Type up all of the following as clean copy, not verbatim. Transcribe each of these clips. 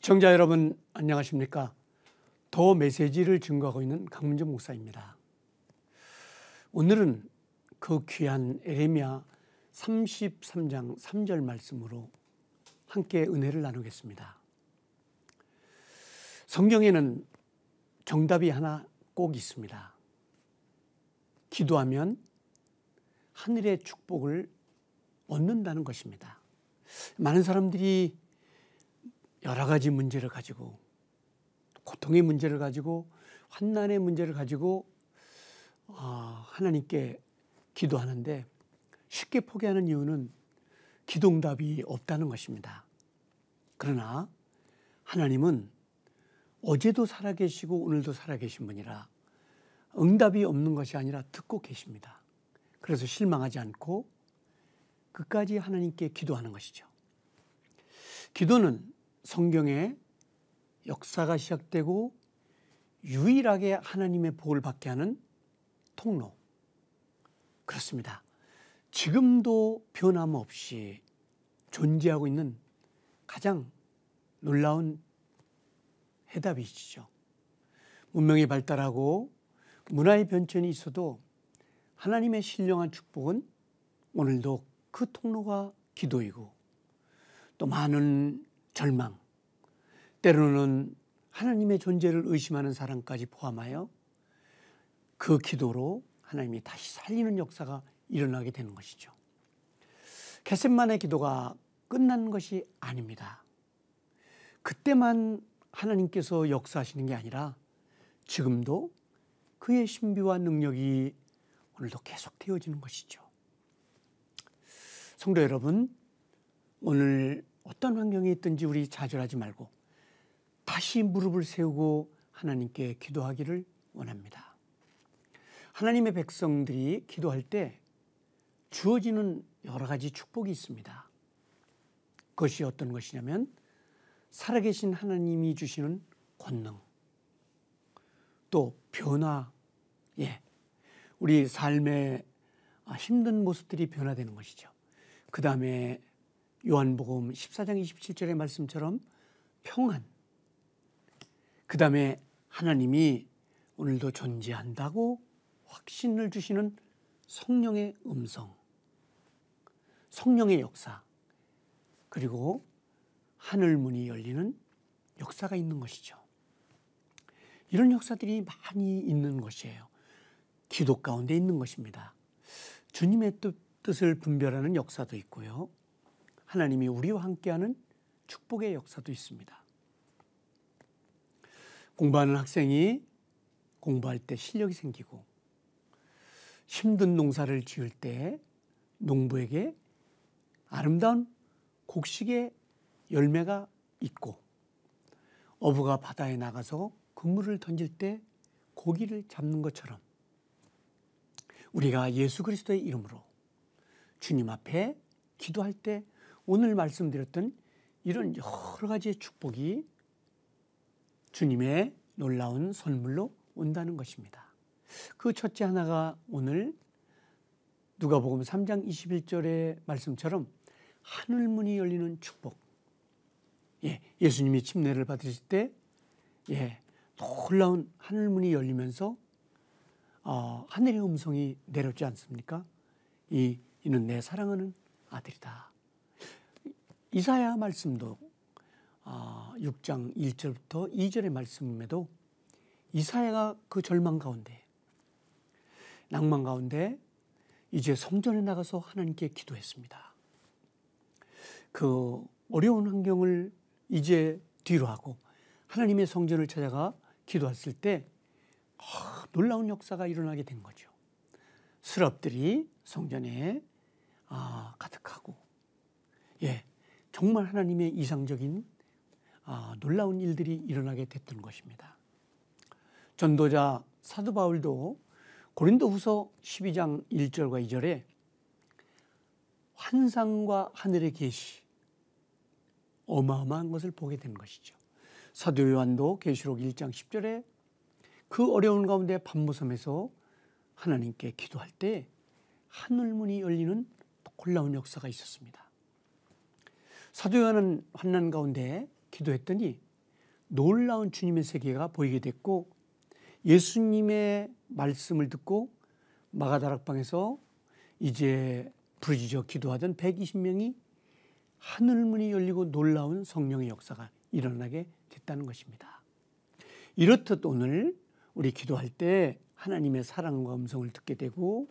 시청자 여러분 안녕하십니까? 더 메시지를 증거하고 있는 강문정 목사입니다. 오늘은 그 귀한 에레미야 33장 3절 말씀으로 함께 은혜를 나누겠습니다. 성경에는 정답이 하나 꼭 있습니다. 기도하면 하늘의 축복을 얻는다는 것입니다. 많은 사람들이 여러 가지 문제를 가지고, 고통의 문제를 가지고, 환난의 문제를 가지고 하나님께 기도하는데 쉽게 포기하는 이유는 기도응답이 없다는 것입니다. 그러나 하나님은 어제도 살아계시고 오늘도 살아계신 분이라 응답이 없는 것이 아니라 듣고 계십니다. 그래서 실망하지 않고 끝까지 하나님께 기도하는 것이죠. 기도는 성경에 역사가 시작되고 유일하게 하나님의 복을 받게 하는 통로. 그렇습니다. 지금도 변함없이 존재하고 있는 가장 놀라운 해답이시죠. 문명이 발달하고 문화의 변천이 있어도 하나님의 신령한 축복은 오늘도 그 통로가 기도이고, 또 많은 절망, 때로는 하나님의 존재를 의심하는 사람까지 포함하여 그 기도로 하나님이 다시 살리는 역사가 일어나게 되는 것이죠. 겟셋만의 기도가 끝난 것이 아닙니다. 그때만 하나님께서 역사하시는 게 아니라 지금도 그의 신비와 능력이 오늘도 계속 되어지는 것이죠. 성도 여러분, 오늘 어떤 환경에 있든지 우리 좌절하지 말고 다시 무릎을 세우고 하나님께 기도하기를 원합니다. 하나님의 백성들이 기도할 때 주어지는 여러 가지 축복이 있습니다. 그것이 어떤 것이냐면 살아계신 하나님이 주시는 권능, 또 변화, 우리 삶의 힘든 모습들이 변화되는 것이죠. 그 다음에 요한복음 14장 27절의 말씀처럼 평안, 그 다음에 하나님이 오늘도 존재한다고 확신을 주시는 성령의 음성, 성령의 역사, 그리고 하늘 문이 열리는 역사가 있는 것이죠. 이런 역사들이 많이 있는 것이에요. 기도 가운데 있는 것입니다. 주님의 뜻을 분별하는 역사도 있고요. 하나님이 우리와 함께하는 축복의 역사도 있습니다. 공부하는 학생이 공부할 때 실력이 생기고, 힘든 농사를 지을 때 농부에게 아름다운 곡식의 열매가 있고, 어부가 바다에 나가서 그물을 던질 때 고기를 잡는 것처럼 우리가 예수 그리스도의 이름으로 주님 앞에 기도할 때 오늘 말씀드렸던 이런 여러 가지의 축복이 주님의 놀라운 선물로 온다는 것입니다. 그 첫째 하나가 오늘 누가복음 3장 21절의 말씀처럼 하늘문이 열리는 축복. 예수님이 침례를 받으실 때 놀라운 하늘문이 열리면서 하늘의 음성이 내렸지 않습니까? 이는 내 사랑하는 아들이다. 이사야 말씀도 6장 1절부터 2절의 말씀에도 이사야가 그 절망 가운데, 낭만 가운데 이제 성전에 나가서 하나님께 기도했습니다. 그 어려운 환경을 이제 뒤로 하고 하나님의 성전을 찾아가 기도했을 때 놀라운 역사가 일어나게 된 거죠. 스랍들이 성전에 가득하고, 정말 하나님의 이상적인 놀라운 일들이 일어나게 됐던 것입니다. 전도자 사도 바울도 고린도후서 12장 1절과 2절에 환상과 하늘의 계시, 어마어마한 것을 보게 된 것이죠. 사도 요한도 계시록 1장 10절에 그 어려운 가운데 밤무섬에서 하나님께 기도할 때 하늘문이 열리는 놀라운 역사가 있었습니다. 사도 요한은 환난 가운데 기도했더니 놀라운 주님의 세계가 보이게 됐고 예수님의 말씀을 듣고 마가다락방에서 이제 부르짖어 기도하던 120명이 하늘문이 열리고 놀라운 성령의 역사가 일어나게 됐다는 것입니다. 이렇듯 오늘 우리 기도할 때 하나님의 사랑과 음성을 듣게 되고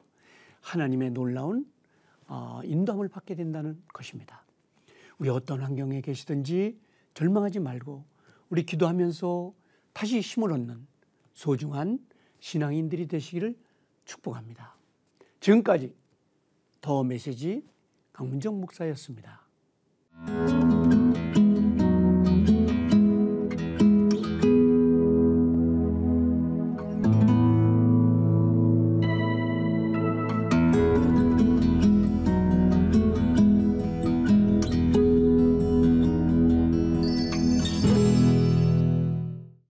하나님의 놀라운 인도함을 받게 된다는 것입니다. 우리 어떤 환경에 계시든지 절망하지 말고 우리 기도하면서 다시 힘을 얻는 소중한 신앙인들이 되시기를 축복합니다. 지금까지 더 메시지 강문정 목사였습니다.